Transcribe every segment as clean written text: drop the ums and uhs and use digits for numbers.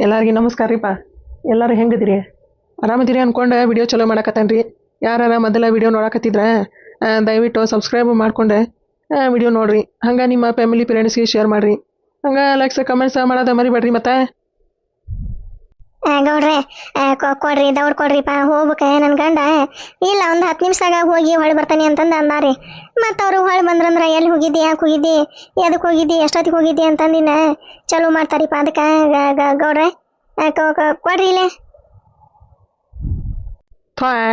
ಎಲ್ಲರಿಗೂ ನಮಸ್ಕಾರ ರೀಪ್ಪ. ಎಲ್ಲರೂ ಹೆಂಗಿದಿರಿ? ಆರಾಮದಿರಿ ಅನ್ಕೊಂಡು ವಿಡಿಯೋ ಚಲೋ ಮಾಡಕತ್ತಾನ್ರಿ. ಯಾರ ಮೊದಲ ವಿಡಿಯೋ ನೋಡಕತ್ತಿದ್ರೆ ದಯವಿಟ್ಟು ಸಬ್ಸ್ಕ್ರೈಬ್ ಮಾಡ್ಕೊಂಡು ವಿಡಿಯೋ ನೋಡ್ರಿ. ಹಂಗೆ ನಿಮ್ಮ ಫ್ಯಾಮಿಲಿ ಫ್ರೆಂಡ್ಸ್ಗೆ ಶೇರ್ ಮಾಡಿರಿ. ಹಂಗೆ ಲೈಕ್ಸ್ ಕಮೆಂಟ್ಸ್ ಮಾಡೋದು ಮರಿಬೇಡ್ರಿ. ಮತ್ತೆ ಗೌಡ್ರೆ ಕೊಡ್ರಿ ದೌಡ್ ಕೊಡ್ರಿಪ್ಪ ಹೋಗ್ಬೇಕ. ನನ್ನ ಗಂಡ ಇಲ್ಲ ಒಂದು 10 ನಿಮಿಷದಾಗ ಹೋಗಿ ಹೊಳಿ ಬರ್ತಾನೆ ಅಂತಂದು ಅಂದಾರಿ. ಮತ್ತು ಅವರು ಹೊಳಿ ಬಂದ್ರಂದ್ರೆ ಎಲ್ಲಿ ಹೋಗಿದ್ದಿ, ಯಾಕೆ ಹೋಗಿದ್ದಿ, ಎದಕ್ಕೆ ಹೋಗಿದ್ದಿ, ಎಷ್ಟೊತ್ತಿಗೆ ಹೋಗಿದ್ದಿ ಅಂತಂದಿನ ಚಲೋ ಮಾಡ್ತಾರಿಪ್ಪ. ಅದಕ್ಕೆ ಗೌಡ್ರೆ ಕೊಡ್ರಿ ಇಲ್ಲೇ.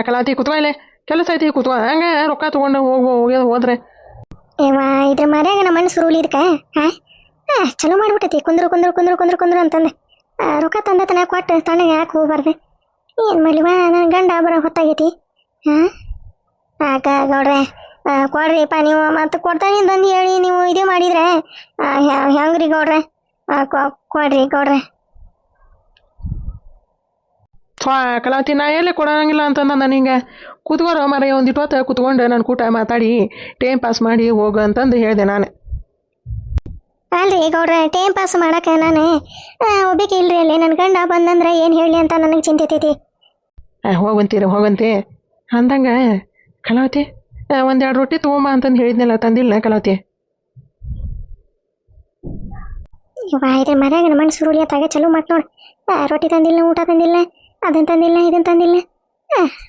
ಕಲಾತಿ ಕುತ್ಕೊ, ಇಲ್ಲೇ ಕೆಲಸ ಐತಿ ಕುತ್ಕೊ. ಹಂಗೆ ರೊಕ್ಕ ತೊಗೊಂಡು ಹೋದ್ರೆ ಏವಾ ಇದ್ರ ಮರ್ಯಾಗ ನಮ್ಮ ಮಣ್ಣು ಸುರುಳಿ ಇದಕ್ಕೆ ಚಲೋ ಮಾಡ್ಬಿಟ್ಟೈತಿ. ಕುಂದ್ರು ಕುಂದ್ರು ಕುಂದ್ರು ಕುಂದ್ರು ಕುಂದ್ರು ಅಂತಂದೆ ರೊಕ್ಕ ತಂದತನ ಕೊಟ್ಟು ತಣ್ಣಗೆ ಯಾಕೆ ಹೋಗ್ಬಾರ್ದೆ. ಏನು ಮಾಡಲಿವ ನನ್ನ ಗಂಡ ಬರೋ ಹೊತ್ತಾಗೈತಿ. ಗೌಡ್ರೆ ಕೊಡ್ರಿಪ್ಪ. ನೀವು ಮತ್ತು ಕೊಡ್ತಾನೆ ಅಂತಂದು ಹೇಳಿ ನೀವು ಇದೇ ಮಾಡಿದರೆ ಹೆಂಗ್ರಿ ಗೌಡ್ರೆ? ಕೊಡ್ರಿ ಗೌಡ್ರೆ. ಕಲಾತಿ ನಾ ಎಲ್ಲೇ ಕೊಡೋಂಗಿಲ್ಲ ಅಂತಂದ ನಾನು ಹಿಂಗೆ ಕೂತ್ಕೋರ ಮರ ಒಂದಿಟ್ಟು ಹೊತ್ತು ಕೂತ್ಕೊಂಡು ನಾನು ಕೂಟ ಮಾತಾಡಿ ಟೈಮ್ ಪಾಸ್ ಮಾಡಿ ಹೋಗು ಅಂತಂದು ಹೇಳಿದೆ ನಾನು. ಅಲ್ರಿ ಗೌಡ್ರೆ ಟೈಮ್ ಪಾಸ್ ಮಾಡಕ್ಕೆ ನಾನು ಒಬ್ಬಕ್ಕೆ ಇಲ್ರಿ. ಅಲ್ಲಿ ನನ್ನ ಗಂಡ ಬಂದಂದ್ರೆ ಏನು ಹೇಳಿ ಅಂತ ನನಗೆ ಚಿಂತೈತಿ. ಹೋಗಂತಿ ಅಂದಂಗೆ ಕಲಾವತಿ 1-2 ರೊಟ್ಟಿ ತೊಗೊಂಬ ಅಂತಂದು ಹೇಳಿದ್ನಲ್ಲ, ತಂದಿಲ್ಲ ಕಲಾವತಿ? ಇದ್ರ ಮರ್ಯಾಗ ನಮ್ಮ ಮಣ್ಣು ಸುರುಳಿ ಅತ್ತಾಗ ಚಲೋ ಮಾತು ನೋಡಿ. ರೊಟ್ಟಿ ತಂದಿಲ್ಲ, ಊಟ ತಂದಿಲ್ಲ, ಅದನ್ನು ತಂದಿಲ್ಲ, ಇದನ್ನು ತಂದಿಲ್ಲ.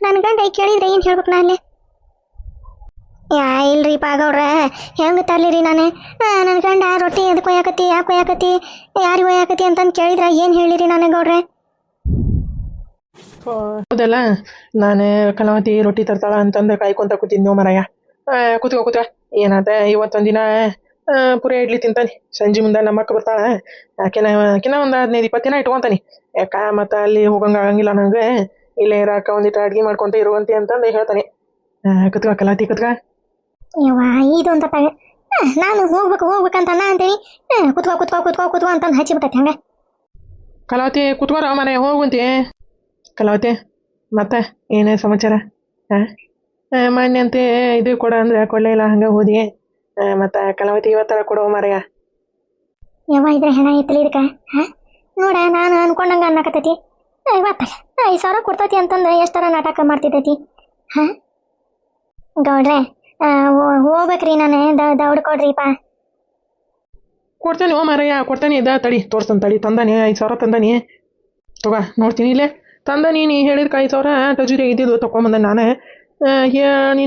ನನ್ನ ಗಂಡ ಕೇಳಿದ್ರೆ ಏನು ಹೇಳ್ಬೇಕು ನಾ ಅಲ್ಲೇ? ಇಲ್ರಿಪ್ಪ ಗೌಡ್ರೆ ಹೆಂಗೆ ತರ್ಲಿರಿ ನಾನು? ನನ್ನ ಗಂಡ ರೊಟ್ಟಿ ಎದಕ್ಕೆ ಒಯ್ಯಾಕತ್ತಿ, ಯಾಕೆ ಒಯ್ಯಾಕತ್ತಿ, ಯಾರಿಗೆ ಒಯ್ಯಾಕತ್ತಿ ಅಂತಂದು ಕೇಳಿದ್ರೆ ಏನು ಹೇಳಿರಿ ನಾನು ಗೌಡ್ರೆ? ಹೌದಲ್ಲ, ನಾನು ಕಲಾವತಿ ರೊಟ್ಟಿ ತರ್ತಾಳ ಅಂತಂದು ಕಾಯ್ಕೊಂತ ಕೂತಿದ್ನೋ ಮರಯ್ಯ. ಕೂತ್ಕೋ ಏನಾದ ಇವತ್ತೊಂದು ದಿನ ಪುರಿ ಇಡ್ಲಿ ತಿಂತಾನೆ. ಸಂಜೆ ಮುಂದೆ ನಮ್ಮ ಅಕ್ಕ ಬರ್ತಾಳ, ಆಕಿನ ಒಂದು 15-20 ದಿನ ಇಟ್ಕೊತಾನೆ. ಯಾಕ ಮತ್ತು ಅಲ್ಲಿ ಹೋಗಂಗೆ ಆಗಂಗಿಲ್ಲ ನನಗೆ, ಇಲ್ಲೇ ಇರಾಕ ಒಂದಿಟ್ಟು ಅಡ್ಗೆ ಮಾಡ್ಕೊತ ಇರುವಂತೆ ಅಂತಂದು ಹೇಳ್ತಾನೆ. ಕೂತ್ಕೋ ಕಲಾವತಿ ಕೂತ್ಕೋ. ಇದೊಂದು ತಗ ನಾನು ಹೋಗ್ಬೇಕಂತ ನಾ ಅಂತೀನಿ. ಕುತ್ಕೋ ಅಂತಂದು ಹಚ್ಚಿಬಿಟ್ಟೈತೆ ಹಂಗೆ. ಕಲಾವತಿ ಕೂತ್ಕೋರ ಮನೆ ಹೋಗುವಂತೆ. ಕಲಾವತಿ ಮತ್ತೆ ಏನೇ ಸಮಾಚಾರ? ಮೊನ್ನೆ ಅಂತೆ ಇದು ಕೊಡ ಅಂದ್ರೆ ಕೊಡಲೇ ಇಲ್ಲ, ಹಂಗೆ ಹೋದಿ. ಮತ್ತು ಕಲಾವತಿ ಇವತ್ತರ ಕೊಡೋ ಮಾರಯ್ಯ. ಇದ್ರೆ ಹೆಣ ಐತಲಿ ಇದಕ್ಕೆ. ನೋಡ ನಾನು ಅನ್ಕೊಂಡಂಗೆ ಅನ್ನಕತ್ತೈತಿ. ಇವತ್ತ 5,000 ಕೊಡ್ತೈತಿ ಅಂತಂದ್ರೆ ಎಷ್ಟರ ನಾಟಕ ಮಾಡ್ತಿದ್ದೈತಿ. ಗೌಡ್ರೆ ಹೋಗ್ಬೇಕ್ರಿ ನಾನು. ದೌಡ್ ಕೊಡ್ರಿಪ್ಪ. ಕೊಡ್ತಾನೆ ಮಾರಯ್ಯ, ಕೊಡ್ತಾನೆ. ತಡಿ ತೋರ್ಸ್ತಾನೆ ತಡಿ. ತಂದಾನೆ 5,000 ತಂದಾನೆ. ತಗೋ ನೋಡ್ತೀನಿ ಇಲ್ಲೇ ತಂದಾನಿ. ನೀ ಹೇಳಿದ್ಕೆ 5,000 ಟಜೂರಿ ಇದ್ದಿದ್ದು ತೊಗೊಂಬಂದ ನಾನು.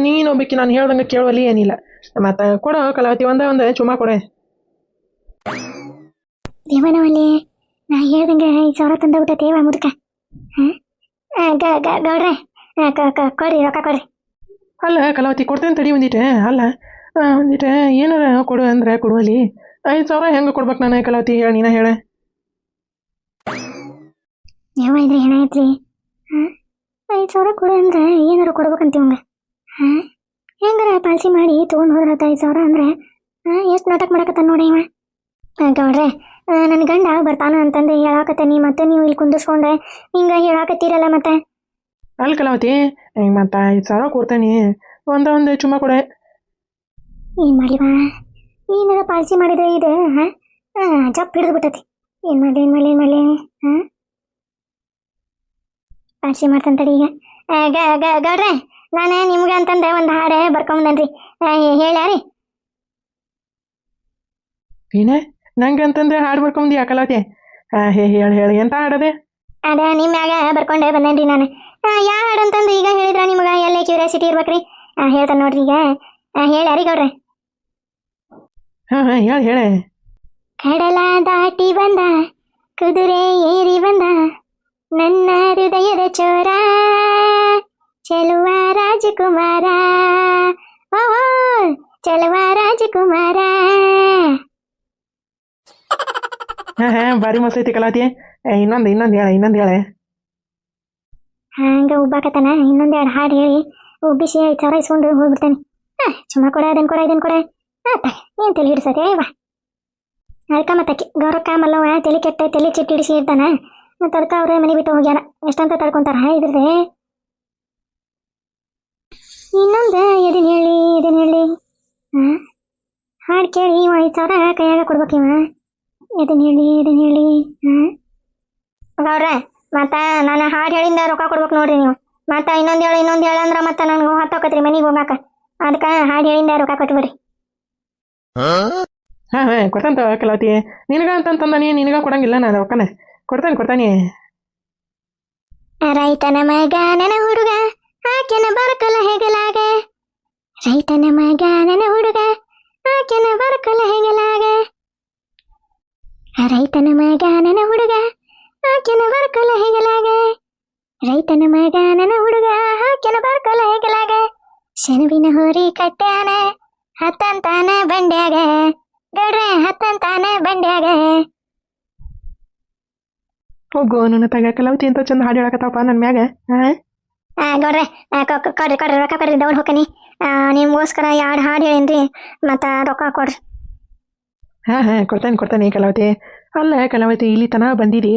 ನೀನು ಬೇಕಿ ನಾನು ಹೇಳ್ದಂಗೆ ಕೇಳುವಲ್ಲಿ ಏನಿಲ್ಲ. ಮತ್ತು ಕೊಡೋ ಕಲಾವತಿ, ಒಂದು ಚುಮಾ ಕೊಡೆ. ದೇವನವಲ್ಲಿ ನಾ ಹೇಳ್ದಂಗೆ 5,000 ತಂದ ದೇವ ಮುದುಕ. ಗೌಡ್ರೆ ಕೊಡ್ರಿ, ರೊಕ್ಕ ಕೊಡ್ರಿ. ಅಲ್ಲ ಕಲಾವತಿ ಕೊಡ್ತೇನೆ ತಡಿ ಒಂದಿಟ್ಟೆ. ಅಲ್ಲ ಒಂದಿಟ್ಟೆ ಏನಾರ ಕೊಡು ಅಂದ್ರೆ ಕೊಡುವಲ್ಲಿ. 5,000 ಹೆಂಗೆ ಕೊಡ್ಬೇಕು ನಾನು ಕಲಾವತಿ? ಹೇಳಿ, ನೀನ ಹೇಳ. ಇದ್ರೆ ಹೆಣ ಐತ್ರಿ. 5,000 ಕೊಡು ಅಂದ್ರೆ ಏನಾರು ಕೊಡ್ಬೇಕಂತೀವಂಗ. ಹೆಂಗಾರ ಪಾಲ್ಸಿ ಮಾಡಿ ತೊಗೊಂಡು ಹೋದ್ರ 5,000 ಅಂದ್ರೆ ಎಷ್ಟು ನಾಟಕ ಮಾಡಕತ್ತ ನೋಡಿ ಇವ. ಗೌಡ್ರೆ ನನ್ನ ಗಂಡ ಬರ್ತಾನ ಅಂತಂದು ಹೇಳಾಕತ್ತೀನಿ, ಮತ್ತೆ ನೀವು ಇಲ್ಲಿ ಕುಂದಿಸ್ಕೊಂಡ್ರೆ ಹಿಂಗೆ ಹೇಳಾಕತ್ತೀರಲ್ಲ ಮತ್ತೆ. ಅಲ್ಲಿ ಕಲಾವತಿ ಮತ್ತು 5,000 ಕೊಡ್ತೇನೆ. ಒಂದು ಚುಮ್ಮ ಕೊಡೆ. ಏನು ಮಾಡಿವ? ಏನಾರ ಪಾಲ್ಸಿ ಮಾಡಿದ್ರೆ ಇದು ಜಪ್ ಹಿಡಿದು ಬಿಟ್ಟತಿ. ಏನು ಮಾಡಲಿ ಪಾಲ್ಸಿ ಮಾಡ್ತಂತಡಿ ಈಗ. ಗೌಡ್ರೆ ನಾನು ನಿಮ್ಗೆ ಅಂತಂದ್ರೆ ಒಂದು ಹಾಡು ಬರ್ಕೊಂಬಂದನ್ರಿ, ಹೇಳ್ಯಾರಿ? ಏನೇ ನಂಗೆ ಅಂತಂದ್ರೆ ಹಾಡು ಬರ್ಕೊಂಬಂದಿ ಕಲಾವತಿ? ಹೇಳಿ ಎಂತ ಹಾಡದೆ? ಅದ ನಿಮ್ಮ ಮ್ಯಾಗ ಬರ್ಕೊಂಡೆ ಬಂದೇನ್ರಿ ನಾನು. ಯಾವ ಹಾಡು ಅಂತಂದು ಈಗ ಹೇಳಿದ್ರ ನಿಮ್ಗೆ ಎಲ್ಲೇ ಕ್ಯೂರಿಯಾಸಿಟಿ ಇರ್ಬೇಕ್ರಿ. ಹೇಳ್ತಾನೆ ನೋಡ್ರಿ ಈಗ. ಹೇಳ್ಯಾರಿ ಗೌಡ್ರೆ? ಹೇಳೆ. ಕಡಲ ದಾಟಿ ಬಂದ, ಕುದುರೆ ಏರಿ ಬಂದ, ನನ್ನ ಹೃದಯದ ಚೋರ, ಚೆಲುವ ರಾಜಕುಮಾರ, ಓಹೋ ಚೆಲುವ ರಾಜಕುಮಾರ. ಭಾರಿ ಮಸ್ತ್ ಐತಿ ಕಲಾವತಿ. ಇನ್ನೊಂದು ಹೇಳೆ. ಹಂಗ ಉಬ್ಬಾಕತ್ತಾನ. ಇನ್ನೊಂದೆರಡು ಹಾಡು ಹೇಳಿ ಉಬ್ಬಿಸಿ 5,000 ಇಸ್ಕೊಂಡು ಹೋಗ್ಬಿಡ್ತಾನೆ. ಚುಮ್ಮ ಕೊಡ, ಅದನ್ನು ಕೊಡ, ಇದನ್ನು ಕೊಡ. ಏನು ತಲೆ ಹಿಡಿಸತ್ತೆ ಇವ? ಅದಕ್ಕೆ ಮತ್ತೆ ಗೌರಕ್ಕ ಮಲ್ಲವ ತಲೆ ಕೆಟ್ಟ ತಲೆ ಚಿಟ್ಟು ಹಿಡಿಸಿ ಇರ್ತಾನ. ಮತ್ತು ಅದಕ್ಕೆ ಅವ್ರೆ ಮನೆ ಬಿಟ್ಟು ಹೋಗ್ಯಾನ. ಎಷ್ಟಂತ ತಡ್ಕೊಂತಾರ ಇದ್ರದೆ. ಇನ್ನೊಂದು ಇದನ್ನು ಹೇಳಿ ಹಾಡು ಕೇಳಿ 5,000 ಕೈಯಾಗ ಕೊಡ್ಬೇಕು ಇವ. ಇದನ್ನು ಹೇಳಿ ಗೌಡ್ರೆ ಮತ್ತೆ ನಾನು ಹಾಡು ಹೇಳಿಂದ ರೊಕ್ಕ ಕೊಡ್ಬೇಕು ನೋಡ್ರಿ ನೀವು. ಮತ್ತೆ ಇನ್ನೊಂದು ಹೇಳು ಅಂದ್ರೆ ಮತ್ತೆ ನನಗೆ ಹೊತ್ತೋಕತ್ರಿ ಮನೆಗೆ ಹೋಗಾಕ. ಅದಕ್ಕೆ ಹಾಡು ಹೇಳಿಂದ ರೊಕ್ಕ ಕೊಟ್ಬಿಡ್ರಿ. ಹಾಂ ಕೊಡ್ತಾನೆ ಕಲಾವತಿ. ನಿನಗ ಅಂತಂತಂದಾನಿ, ನಿನಗ ಕೊಡಂಗಿಲ್ಲ ನಾನು ರೊಕ್ಕನ. ಕೊಡ್ತಾನೆ. ರೈತನ ಮಗ ನನ್ನ ಹುಡುಗ ಆಕೆನ ಬರಕಲ ಹೆಗಲಾಗ. ರೈತನ ಮಗ ನನ್ನ ಹುಡುಗ ಆಕೆನ ಬರಕಲ ಹೆಗಲಾಗ. ರೈತನ ಮಗ ನನ್ನ ಹುಡುಗ ಆಕೆನ ಬರಕಲ ಹೆಗಲಾಗ. ರೈತನ ಮಗ ನನ್ನ ಹುಡುಗ ಆಕೆನ ಬರಕಲ ಹೆಗಲಾಗ. ಶನುವಿನ ಹೋರಿ ಕಟ್ಟ್ಯಾನ ಹತ್ತಂತಾನ ಬಂಡ್ಯಾಗ. ಗೌಡ್ರೆ ಹತ್ತಂತಾನ ಬಂಡ್ಯಾಗ. ಹೋಗೋ ನನ್ನ ತಗ ಕಲಾವತಿ ಅಂತ ಚಂದ ಹಾಡು ಹೇಳಕತ್ತಪ್ಪ ನನ್ನ ಮ್ಯಾಗ. ಗೌಡ್ರೆ ಕೊಡ್ರಿ ರೊಕ್ಕ ಕೊಡ್ರಿ, ದೌಡ್ ಹೋಗ್ಕನಿ. ನಿಮ್ಗೋಸ್ಕರ ಎರಡು ಹಾಡು ಹೇಳೇನ್ರಿ, ಮತ್ತು ರೊಕ್ಕ ಕೊಡ್ರಿ. ಹಾಂ ಕೊಡ್ತಾನೆ ಕಲಾವತಿ. ಅಲ್ಲ ಕಲಾವತಿ, ಇಲ್ಲಿ ತನಕ ಬಂದಿರಿ,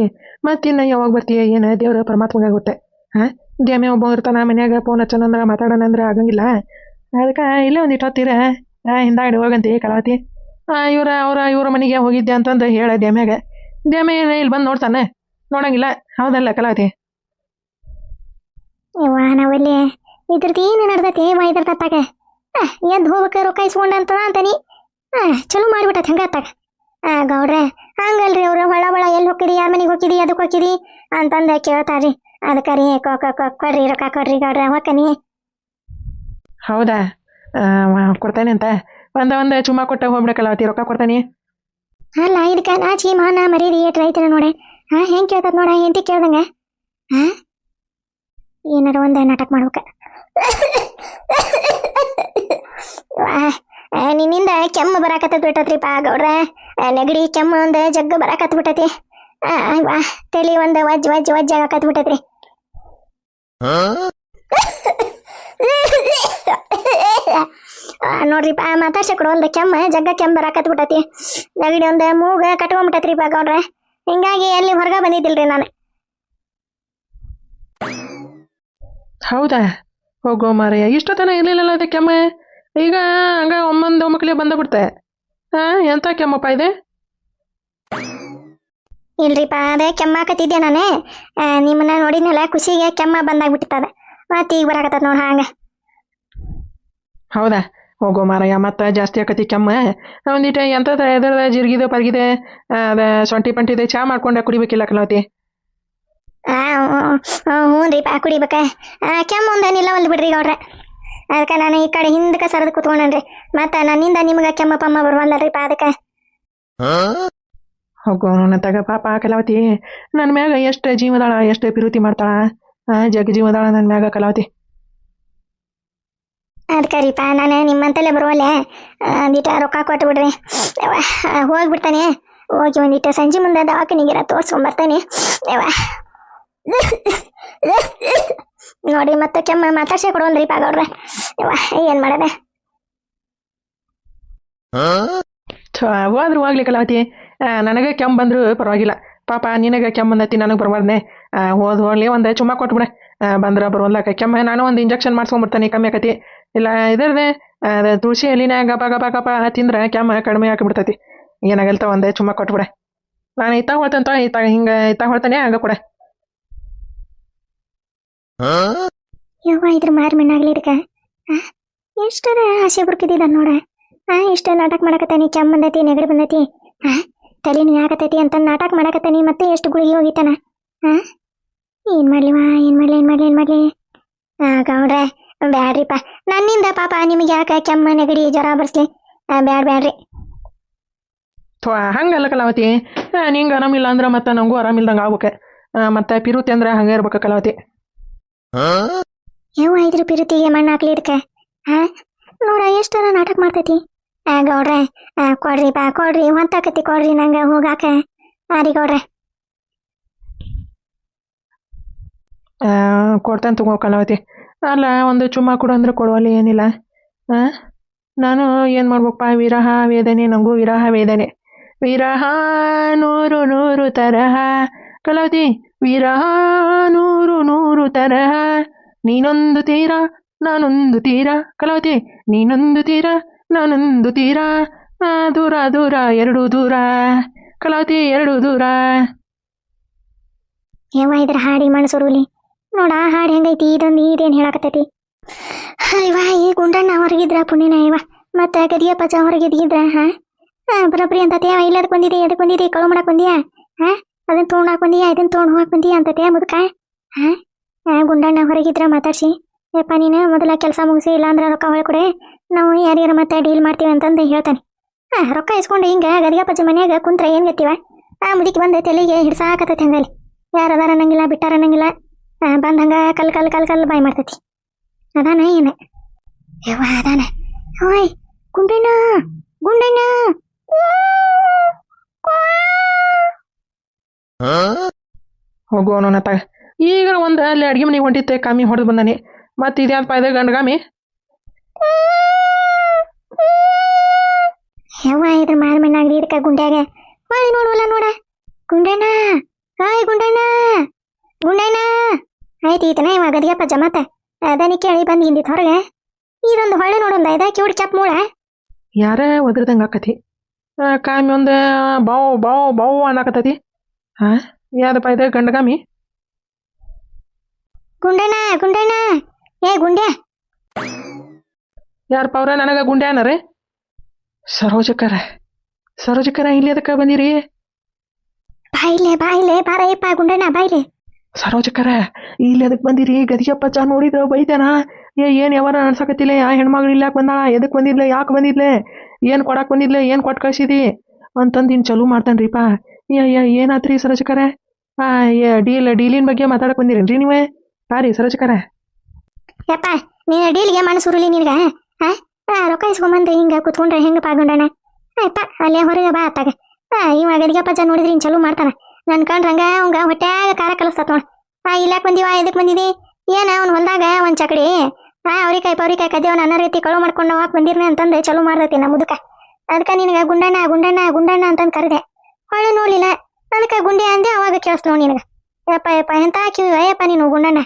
ಮತ್ತಿನ್ನು ಯಾವಾಗ ಬರ್ತೀಯ ಏನು ದೇವ್ರ ಪರಮಾತ್ಮಗೆ ಗೊತ್ತೆ. ದ್ಯಾಮೆ ಒಬ್ಬ ಇರ್ತಾನ ಮನ್ಯಾಗ, ಫೋನ್ ಹಚ್ಚನಂದ್ರೆ ಮಾತಾಡೋಣಂದ್ರೆ ಆಗಂಗಿಲ್ಲ. ಅದಕ್ಕೆ ಇಲ್ಲೇ ಒಂದಿಟ್ಟು ಹೊತ್ತೀರ ಹಿಂದಾಗಡೆ ಹೋಗಂತಿ ಕಲಾವತಿ. ಇವ್ರ ಮನೆಗೆ ಹೋಗಿದ್ದೆ ಅಂತಂದು ಹೇಳ ದ್ಯಾಮ್ಯಾಗ. ದ್ಯಾಮೆ ಇಲ್ಲಿ ಬಂದು ನೋಡ್ತಾನೆ, ನೋಡಂಗಿಲ್ಲ. ಹೌದಲ್ಲ ಕಲಾವತಿ? ನಾವಲ್ಲಿ ಇದ್ರದ್ದು ಏನು ನಡ್ದತಿ ಇದ್ರ ತತ್ತಾಗ ಎದ್ದು ಹೋಗ್ಬೇಕು ರೊಕ್ಕ ಇಸ್ಕೊಂಡ ಅಂತಾನಿ. ಚಲೋ ಮಾಡಿಬಿಟ್ಟತ್ ಹಂಗ ಅತ್ತಾಗ. ಗೌಡ್ರೆ ಹಂಗಲ್ರಿ, ಅವ್ರು ಹೊಳ ಎಲ್ಲಿ ಹೋಗಿದಿ, ಯಾರ ಮನೆಗೆ ಹೋಗಿದಿ, ಅದಕ್ಕೆ ಹೋಗಿದಿ ಅಂತಂದು ಕೇಳ್ತಾರ್ರಿ. ಅದಕ್ಕೆ ರೀ ಕೊಡ್ರಿ ರೊಕ್ಕ ಕೊಡ್ರಿ ಗೌಡ್ರೆ ಹೋಗ್ಕನಿ. ಹೌದಾ? ಕೊಡ್ತಾನೆ ಅಂತ ಒಂದು ಚುಮ್ಮಾ ಕೊಟ್ಟ ಹೋಗ್ಬಿಡಕಲಾವತಿ, ರೊಕ್ಕ ಕೊಡ್ತಾನೆ. ಅಲ್ಲ ಇದಕ್ಕೆ ನಾಚಿ ಮಾನ ಮರೀರಿ ಏಟ್ ರೈತನ ನೋಡೆ. ಹೆಂಗೆ ಕೇಳ್ತದ ನೋಡ, ಎಂತಿ ಕೇಳ್ದಂಗ. ಏನಾರ ಒಂದು ನಾಟಕ ಮಾಡ್ಬೇಕ. ನಿನ್ನಿಂದ ಕೆಮ್ಮು ಬರಾಕತ್ತದ ಬಿಟ್ಟತ್ರಿಪ್ಪ ಗೌಡ್ರೆ. ನೆಗಡಿ ಕೆಮ್ಮು ಒಂದು ಜಗ್ಗ ಬರಾಕತ್ ಬಿಟ್ಟತಿ. ತಲೆ ಒಂದು ವಜ್ಜ ಆಗಕತ್ ಬಿಟ್ಟತ್ರಿ. ನೋಡ್ರಿಪ್ಪ ಮಾತಾಡ್ಸಕ್ ಕೊಡೋಲ್ದ ಕೆಮ್ಮ ಜಗ್ಗ ಕೆಮ್ಮು ಬರಾಕತ್ ಬಿಟ್ಟತಿ. ನೆಗಡಿ ಒಂದು ಮೂಗ ಕಟ್ಕೊಂಡ್ಬಿಟ್ಟತ್ರಿಪ್ಪ ಗೌಡ್ರೆ. ಹಿಂಗಾಗಿ ಎಲ್ಲಿ ಹೊರಗ ಬಂದಿದ್ದಿಲ್ರಿ ನಾನು. ಹೌದಾ? ಹೋಗೋ ಮಾರಯ್ಯ, ಇಷ್ಟೊತ್ತನ ಇರ್ಲಿಲ್ಲಲ್ಲ ಅದೇ ಕೆಮ್ಮ. ಈಗ ಹಂಗ ಒಮ್ಮಕ್ಳಿಗೆ ಬಂದ ಬಿಡ್ತೆ. ಎಂತ ಕೆಮ್ಮಪ್ಪ ಇದೆ? ಇಲ್ರಿಪ್ಪ ಅದೇ ಕೆಮ್ಮಾಕತ್ತಿದ್ದೆ ನಾನು. ನಿಮ್ಮನ್ನ ನೋಡಿದ್ನಲ್ಲ ಖುಷಿಗೆ ಕೆಮ್ಮ ಬಂದಾಗ್ಬಿಟ್ಟಿತ್ತದ. ಮತ್ತೆ ಈಗ ಬರಾಕತ್ತದ ನೋಡ ಹಂಗ. ಹೌದಾ? ಹೋಗೋ ಮಾರಯ್ಯ, ಮತ್ತೆ ಜಾಸ್ತಿ ಆಕತಿ ಕೆಮ್ಮ. ಒಂದಿಟ್ಟು ಎಂಥದ್ದು ಎದರದ ಜಿರ್ಗಿದೆ ಪರ್ಗಿದೆ, ಅದ ಸೊಂಟಿ ಪಂಟಿದೆ, ಚಾ ಮಾಡ್ಕೊಂಡೆ ಕುಡಿಬೇಕಿಲ್ಲ ಕಲಾವತಿ? ಹ್ಞೂ ರೀಪ ಕುಡಿಬೇಕ. ಕೆಮ್ಮು ಒಂದೇನಿಲ್ಲ ಒಂದು ಬಿಡ್ರಿ ಗೌಡ್ರೆ. ಅದಕ್ಕೆ ನಾನು ಈ ಕಡೆ ಹಿಂದಕ್ಕೆ ಸರದು ಕುತ್ಕೊಂಡ್ರಿ. ಮತ್ತು ನನ್ನಿಂದ ನಿಮ್ಗೆ ಕೆಮ್ಮ ಪಮ್ಮ ಬರುವಲ್ಲರಿಪ್ಪ ಅದಕ್ಕೆ. ಹೋಗೋ ನನ್ನ ತಗ ಪಾಪ ಕಲಾವತಿ. ನನ್ನ ಮ್ಯಾಗ ಎಷ್ಟು ಜೀವದಾಳ, ಎಷ್ಟು ಪಿರುತಿ ಮಾಡ್ತಾಳ. ಜಗ್ ಜೀವದಾಳ ನನ್ನ ಮ್ಯಾಗ ಕಲಾವತಿ. ಅದಕ್ಕೆ ರೀಪ ನಾನು ನಿಮ್ಮಂತಲ್ಲೇ ಬರುವಲ್ಲೇ ಒಂದಿಟ ರೊಕ್ಕ ಕೊಟ್ಟು ಬಿಡ್ರಿ. ಹೋಗ್ಬಿಡ್ತಾನೆ. ಹೋಗಿ ಒಂದಿಟ್ಟು ಸಂಜೆ ಮುಂದೆ ದವಾಖಾನಿಗೆಲ್ಲ ತೋರಿಸ್ಕೊಂಬರ್ತಾನೆ. ನೋಡಿ ಮತ್ತೆ ಕೆಮ್ಮ ಮಾತಾಡ್ಸೇ ಕೊಡೋನ್ರಿಪ್ಪ ಗೌಡ್ರೆ. ಏನು ಮಾಡದೆ? ಹೋದ್ರು ಹೋಗ್ಲಿ ಕಲಾವತಿ. ನನಗೆ ಕೆಮ್ಮು ಬಂದ್ರು ಪರವಾಗಿಲ್ಲ. ಪಾಪ ನಿನಗೆ ಕೆಮ್ಮು ಬಂದೈತಿ, ನನಗೆ ಬರಬಾರ್ದೆ. ಹೋಗ್ಲಿ ಒಂದು ಚುಮ್ಮ ಕೊಟ್ಬಿಡೆ. ಬಂದ್ರೆ ಬರೋಲ್ಲಕ ಕೆಮ್ಮ. ನಾನು ಒಂದು ಇಂಜೆಕ್ಷನ್ ಮಾಡ್ಸ್ಕೊಂಡ್ಬಿಡ್ತಾನೆ, ಕಮ್ಮಿ ಆಕತಿ. ಇಲ್ಲ ಇದರದೆ ತುಳಸಿ ಎಲಿನ ಗಪ ತಿಂದ್ರೆ ಕೆಮ್ಮ ಕಡಿಮೆ ಹಾಕಿಬಿಡ್ತೈತಿ. ಏನಾಗಲ್ತ ಒಂದೇ ಚುಮ್ಮ ಕೊಟ್ಬಿಡೆ. ನಾನು ಇತ್ತಾಗ ಹೊಳ್ತಂತ ಹಿಂಗೆ ಇತ್ತಾಗ ಹೊಳ್ತಾನೆ ಹಂಗ ಕೊಡೆ. ಯವ್ವ ಇದ್ರ ಮಾರು ಮಣ್ಣಾಗ್ಲಿ ಇದಕ್ಕೆ. ಎಷ್ಟರ ಆಸೆ ಬುರ್ಕಿದ್ದ ನೋಡ. ಇಷ್ಟ ನಾಟಕ ಮಾಡಕತ್ತಾನಿ. ಕೆಮ್ಮ ಬಂದೈತಿ, ನೆಗಡಿ ಬಂದೈತಿ, ತಲೆನೂ ಆಗತೈತಿ ಅಂತ ನಾಟಕ ಮಾಡಕತ್ತಾನಿ. ಮತ್ತೆ ಎಷ್ಟು ಗುಳಿಗೆ ಹೋಗಿತ್ತಾನ. ಏನು ಮಾಡ್ಲಿ ಗೌಡ್ರೆ ಬ್ಯಾಡ್ರಿಪ್ಪ. ನನ್ನಿಂದ ಪಾಪ ನಿಮಗೆ ಯಾಕೆ ಕೆಮ್ಮ ನೆಗಡಿ ಜ್ವರ ಬರ್ಸ್ಲಿ? ಬ್ಯಾಡ್ರಿ. ಹಂಗಲ್ಲ ಕಲಾವತಿ, ನಿಂಗೆ ಆರಾಮಿಲ್ಲ ಅಂದ್ರೆ ಮತ್ತೆ ನಂಗೂ ಆರಾಮಿಲ್ದಂಗೆ ಆಗ್ಬೇಕೆ. ಮತ್ತೆ ಪಿರುತಿ ಅಂದ್ರೆ ಹಂಗೆ ಇರ್ಬೇಕು ಕಲಾವತಿ. ಯವ್ವ ಇದ್ರ ಪಿರುತಿಗೆ ಮಣ್ಣು ಹಾಕ್ಲಿ ಇದಕ್ಕೆ. ನೋಡ ಎಷ್ಟರ ನಾಟಕ ಮಾಡ್ತೈತಿ. ಗೌಡ್ರೆ ಕೊಡ್ರಿ ಹೊಂತಾಕತಿ ಕೊಡ್ರಿ ನಂಗೆ ಹೋಗಾಕ. ರೀ ಗೌಡ್ರೆ ಕೊಡ್ತಾನೆ ತಗೋ ಕಲಾವತಿ. ಅಲ್ಲ ಒಂದು ಚುಮ್ಮ ಕೊಡು ಅಂದ್ರೆ ಕೊಡುವಲ್ಲಿ ಏನಿಲ್ಲ. ನಾನು ಏನು ಮಾಡ್ಬೇಕಪ್ಪ? ವಿರಹ ವೇದನೆ, ನನಗೂ ವಿರಹ ವೇದನೆ. ವಿರಹ ನೂರು ತರಹ ಕಲಾವತಿ. ವಿರಹ ನೂರು ತರಹ. ನೀನೊಂದು ತೀರ ನಾನೊಂದು ತೀರ ಕಲಾವತಿ. ನೀನೊಂದು ತೀರ ನಾನೊಂದು ತೀರ. ದೂರ ಎರಡು ದೂರ ಕಲಾವತಿ, ಎರಡು ದೂರ. ಯವ್ವ ಇದ್ರ ಹಾಡಿ ಮಣಸುರುಲಿ ನೋಡ ಆ ಹಾಡು ಹೆಂಗೈತಿ ಇದೊಂದು ಇದೇನು ಹೇಳಕತ್ತೈತಿ ಅಯ್ಯವ್ವ ಈ ಗುಂಡಣ್ಣ ಹೊರಗಿದ್ರ ಪುಣ್ಯನ ಇವ ಮತ್ತೆ ಗದಿಯ ಪಜ ಹೊರಗಿದ್ರ ಬರೋಬ್ರಿ ಅಂತ ಇಲ್ಲದಕ್ಕೆ ಬಂದಿದೆ ಕಳು ಮಾಡಕ್ ಬಂದಿಯಾ ಅದನ್ನ ತೊಗೊಂಡಾಕ್ ಬಂದಿಯಾ ಇದನ್ನ ತೊಗೊಂಡು ಹೋಗಕ್ ಬಂದಿಯಾ ಅಂತತೆ ಮುದುಕ ಗುಂಡಣ್ಣ ಹೊರಗಿದ್ರ ಮಾತಾಡ್ಸಿ ಯಪ್ಪ ನೀನು ಮೊದಲ ಕೆಲಸ ಮುಗಿಸಿ ಇಲ್ಲಾಂದ್ರೆ ರೊಕ್ಕ ಹೊಳ್ಕೊಡೆ ನಾವು ಯಾರ್ಯಾರ ಮತ್ತೆ ಡೀಲ್ ಮಾಡ್ತೀವಿ ಅಂತಂದು ಹೇಳ್ತಾನೆ ರೊಕ್ಕ ಇಸ್ಕೊಂಡು ಹಿಂಗ ಗದಿಯ ಪಜ ಮನ್ಯಾಗ ಕುಂತ್ರ ಏನ್ ಗತ್ತಿವ ಮುದುಕಿ ಬಂದ ತಲೆಗೆ ಹಿಡ್ಸಾಕತ್ತೈತಿ ಹಂಗಲ್ಲಿ ಯಾರು ಅದಾರ ಅನ್ನಂಗಿಲ್ಲ ಬಿಟ್ಟಾರ ಅನ್ನಂಗಿಲ್ಲ ಬಂದ ಹಂಗ ಕಲ್ ಬಾಯ್ ಮಾಡ್ತೈತಿ ಅದಾನ ಏನ ಯವ್ವ ಅದಾನ ಓಯ್ ಗುಂಡಣ್ಣ ಗುಂಡಣ್ಣ ಹೋಗು ಅವನ ತಗ ಈಗ ಒಂದು ಅಲ್ಲಿ ಅಡ್ಗೆ ಮನೆಗೆ ಹೊಂಟಿತ್ತೆ ಕಾಮಿ ಹೊಡೆದು ಬಂದಾನೆ ಮತ್ತೆ ಇದ್ಯಾವ ಪಾಯ್ದೆ ಗಂಡಗಾಮಿ ಯವ್ವ ಇದ್ರ ಮಾರ ಮಣ್ಣಾಗ್ರಿ ಇದಕ್ಕ ಗುಂಡ್ಯಾಗ ಹೊಳಿ ನೋಡುವಲ್ಲ ನೋಡ ಗುಂಡಣ್ಣ ಹಾಯ್ ಗುಂಡಣ್ಣ ಗುಂಡಣ್ಣ ಆಯ್ತು ಈತನ ಇವ ಗದಿಯಪ್ಪ ಜಮಾತ ಅದನ್ನ ಕೇಳಿ ಬಂದು ಹಿಂದಿತ್ತು ಹೊರಗೆ ಇದೊಂದು ಹೊಳೆ ನೋಡೊಂದ ಇದ ಕಿವಿಡ್ ಚಪ್ ಮೂಳ ಯಾರ ಒದ್ರದಂಗೆ ಆಕತಿ ಕಾಮಿ ಒಂದು ಬಾವು ಅನ್ನಕತ್ತತಿ ಯಾವ್ದು ಪಾಯ್ದೆ ಗಂಡಗಾಮಿ ಗುಂಡಣ್ಣ ಗುಂಡಣ್ಣ ಏ ಗುಂಡ್ಯಾ ಯಾರಪ್ಪ ಅವ್ರ ನನಗೆ ಗುಂಡೆ ಅನ್ನರಿ ಸರೋಜಕರ ಇಲ್ಲಿ ಅದಕ್ಕೆ ಬಂದಿರಿ ಬಾಯಿಲೆ ಬಾರಯ್ಯಪ್ಪ ಗುಂಡಣ್ಣ ಬಾಯಿಲೆ ಸರೋಜಕರ ಇಲ್ಲಿ ಅದಕ್ಕೆ ಬಂದಿರಿ ಗದಿಯಪ್ಪ ಚಾ ನೋಡಿದ್ರು ಬೈತಾನ ಏನು ಯಾವಾರ ಅನ್ಸಕತ್ತಿಲ್ಲ ಆ ಹೆಣ್ಮಗಳು ಇಲ್ಲಾಕ್ ಬಂದಾಳ ಎದಕ್ಕೆ ಬಂದಿದ್ಲೆ ಯಾಕೆ ಬಂದಿದ್ಲೆ ಏನು ಕೊಡಕ್ಕೆ ಬಂದಿದ್ಲೆ ಏನು ಕೊಟ್ಟು ಕಳ್ಸಿದಿ ಅಂತಂದು ಇನ್ನು ಚಲೋ ಮಾಡ್ತಾನ್ರಿಪ್ಪ ಏನಾತ್ರಿ ಸರೋಜಕರ ಡೀಲಿನ ಬಗ್ಗೆ ಮಾತಾಡಕ್ ಬಂದಿರೇನ್ರಿ ನೀವೇ ರೀ ಸರೋಜಕರ ಯಪ್ಪ ನೀನು ಡೀಲ್ಗೆ ಮನಸ್ಸುರುಲಿ ನಿನಗ ರೊಕ್ಕ ಇಸ್ಕೊಂಬಂದು ಹಿಂಗೆ ಕುತ್ಕೊಂಡ್ರೆ ಹೆಂಗೆ ಪಾಗೊಂಡಣ್ಣ ಅಯ್ಯಪ್ಪ ಅಲ್ಲೇ ಹೊರಗೆ ಬಾ ಅತ್ತಾಗ ಇವ ಗದಿಗೆಪ್ಪ ಜನ ನೋಡಿದ್ರೆ ಇನ್ನು ಚಲೋ ಮಾಡ್ತಾನ ನನ್ನ ಕಂಡ್ರಂಗ ಅವಂಗ ಹೊಟ್ಯಾಗ ಖಾರ ಕಲಿಸ್ತಾತ ನೋಡ ಇಲ್ಲಾಕ್ ಬಂದಿವ ಎದಕ್ಕೆ ಬಂದಿದಿ ಏನ ಅವ್ನು ಹೊಲ್ದಾಗ ಒಂದು ಚಕಡಿ ಅವ್ರಿಕಾಯಿ ಕದ್ದೇವ್ ನನ್ನ ರೀತಿ ಕಳು ಮಾಡ್ಕೊಂಡು ಹೋಗಕ್ಕೆ ಬಂದಿರ್ನೆ ಅಂತಂದು ಚಲೋ ಮಾಡ್ದೈತಿ ನಮ್ಮ ಮುದುಕ ಅದಕ್ಕೆ ನಿನಗೆ ಗುಂಡಣ್ಣ ಅಂತಂದು ಕರೆದೆ ಹೊಳ್ಳಿ ನೋಡ್ಲಿಲ್ಲ ಅದಕ್ಕೆ ಗುಂಡಿ ಅಂದೆ ಅವಾಗ ಕೇಳಿಸ್ ನೋಡಿ ನಿನಗೆ ಯಪ್ಪ ಎಂತ ಕಿವಿ ಅಯ್ಯಪ್ಪ ನೀನು ಗುಂಡಣ್ಣ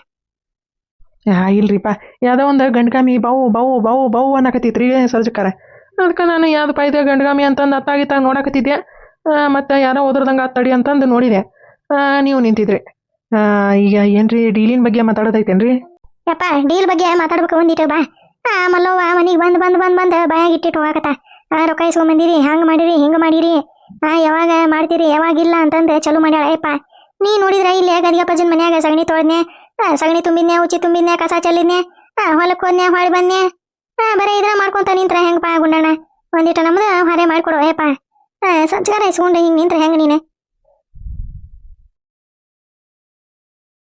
ಇಲ್ರಿಪ್ಪ ಯಾವುದೋ ಒಂದು ಗಂಡ್ಗಾಮಿ ಬಾವು ಅನ್ನಕತ್ತಿತ್ರಿ ಸರೋಜಕರ ಅದಕ್ಕೆ ನಾನು ಯಾವ್ದು ಪಾಯ್ದೆ ಗಂಡ್ಗಾಮಿ ಅಂತಂದು ಅತ್ತಾಗಿತ್ತಾಗ ನೋಡಕತ್ತಿದ್ದೆ ಮತ್ತು ಯಾರೋ ಓದ್ರದಂಗೆ ಅತ್ತಡಿ ಅಂತಂದು ನೋಡಿದೆ ನೀವು ನಿಂತಿದ್ರಿ ಈಗ ಏನ್ರಿ ಡೀಲಿನ ಬಗ್ಗೆ ಮಾತಾಡೋದೈತೇನ್ರಿ ಯಪ್ಪ ಡೀಲ್ ಬಗ್ಗೆ ಮಾತಾಡ್ಬೇಕು ಒಂದಿಟ್ಟು ಬಾ ಮಲ್ಲವ್ವ ಮನೆಗೆ ಬಂದು ಬಾಯಾಗ ಇಟ್ಟಿಟ್ಟು ಹೋಗತ್ತ ರೊಕ್ಕ ಇಸ್ಕೊಂಬಂದಿರಿ ಹಂಗೆ ಮಾಡಿರಿ ಹಿಂಗೆ ಮಾಡಿರಿ ಯಾವಾಗ ಮಾಡ್ತೀರಿ ಯಾವಾಗಿಲ್ಲ ಅಂತಂದು ಚಲೋ ಮಾಡ್ಯಾಳ ಯಪ್ಪ ನೀ ನೋಡಿದ್ರೆ ಇಲ್ಲಿ ಗದಿಗೆಪ್ಪಜನ ಮನ್ಯಾಗ ಸಗಣಿ ತೊಳೆದ್ನೆ ಸಗಣಿ ತುಂಬಿದ್ನೆ ಉಚ್ಚಿ ತುಂಬಿದ್ನೆ ಕಸ ಚೆಲ್ಲಿದ್ನೆ ಹೊಲಕ್ಕೆ ಹೋದ್ನೆ ಹೊಳಿ ಬಂದ್ನೆ ಬರೀ ಇದ್ರ ಮಾಡ್ಕೊಂತ ನಿಂತ್ರ ಹೆಂಗಪ್ಪ ಗುಂಡಣ್ಣ ಒಂದಿಟ್ಟು ನಮ್ದು ಹೊರೆ ಮಾಡ್ಕೊಡು ಯಪ್ಪ ಸಂಸ್ಕಾರ ಇಸ್ಕೊಂಡು ಹಿಂಗೆ ನಿಂತ್ರ ಹೆಂಗೆ ನೀನು